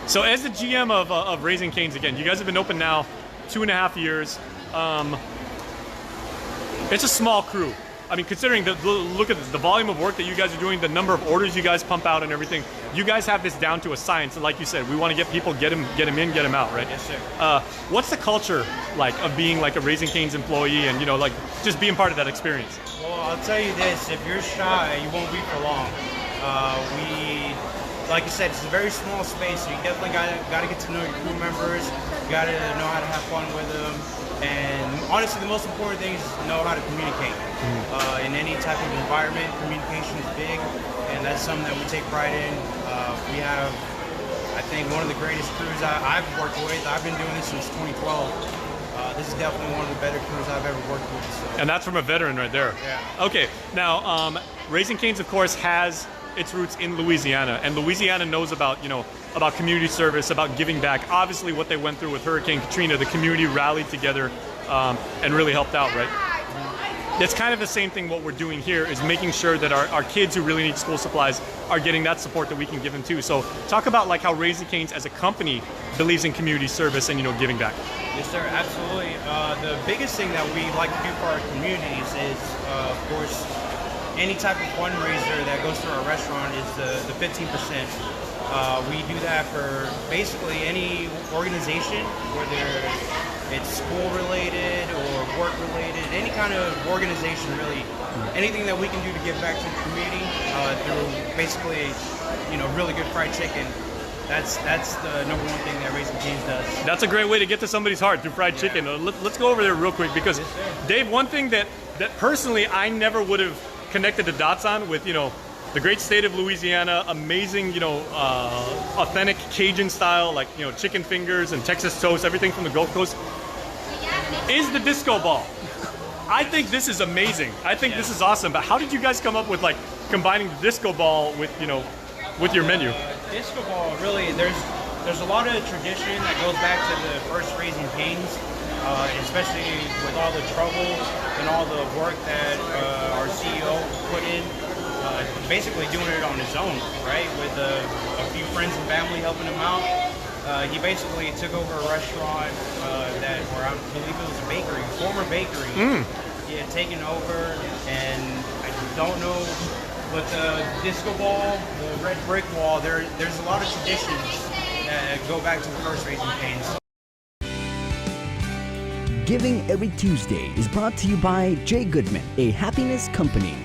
So as the GM of Raising Cane's, again, you guys have been open now 2.5 years. It's a small crew. I mean, considering look at the volume of work that you guys are doing, the number of orders you guys pump out and everything, you guys have this down to a science. And like you said, we want to get people, get them in, get them out, right? Yes, sir. What's the culture like of being like a Raising Cane's employee and, you know, like just being part of that experience? Well, I'll tell you this, if you're shy, you won't be for long. Like you said, it's a very small space, so you definitely got to get to know your crew members. You got to know how to have fun with them. And honestly, the most important thing is to know how to communicate. In any type of environment, communication is big, and that's something that we take pride in. We have, I think, one of the greatest crews I've worked with. I've been doing this since 2012. This is definitely one of the better crews I've ever worked with. So. And that's from a veteran right there. Yeah. Okay, now Raising Cane's, of course, has its roots in Louisiana, and Louisiana knows about, you know, about community service, about giving back. Obviously, what they went through with Hurricane Katrina, the community rallied together and really helped out, right? It's kind of the same thing. What we're doing here is making sure that our kids who really need school supplies are getting that support that we can give them too. So talk about like how Raising Cane's as a company believes in community service and, you know, giving back. Yes, sir, absolutely. The biggest thing that we like to do for our communities is, of course, any type of fundraiser that goes through our restaurant is the 15%. We do that for basically any organization, whether it's school related or work related, any kind of organization really. Anything that we can do to give back to the community through basically, you know, really good fried chicken. That's the number one thing that Raising Cane's does. That's a great way to get to somebody's heart, through fried chicken. Let's go over there real quick because, yes, Dave, one thing that personally I never would have connected the dots on with, you know, the great state of Louisiana, amazing, you know, authentic Cajun style, like, you know, chicken fingers and Texas toast, everything from the Gulf Coast, is the disco ball. I think this is amazing. I think this is awesome. But how did you guys come up with like combining the disco ball with, you know, with your menu? Disco ball, really, there's a lot of tradition that goes back to the first Raising Cane's, especially with all the trouble and all the work that our CEO put in, basically doing it on his own, right? With a few friends and family helping him out. He basically took over a restaurant where I believe it was a bakery, former bakery. He had taken over, and I don't know, but the disco ball, the red brick wall, there's a lot of traditions that go back to the first Raising Cane's. Giving Every Tuesday is brought to you by Jay Goodman, a happiness company.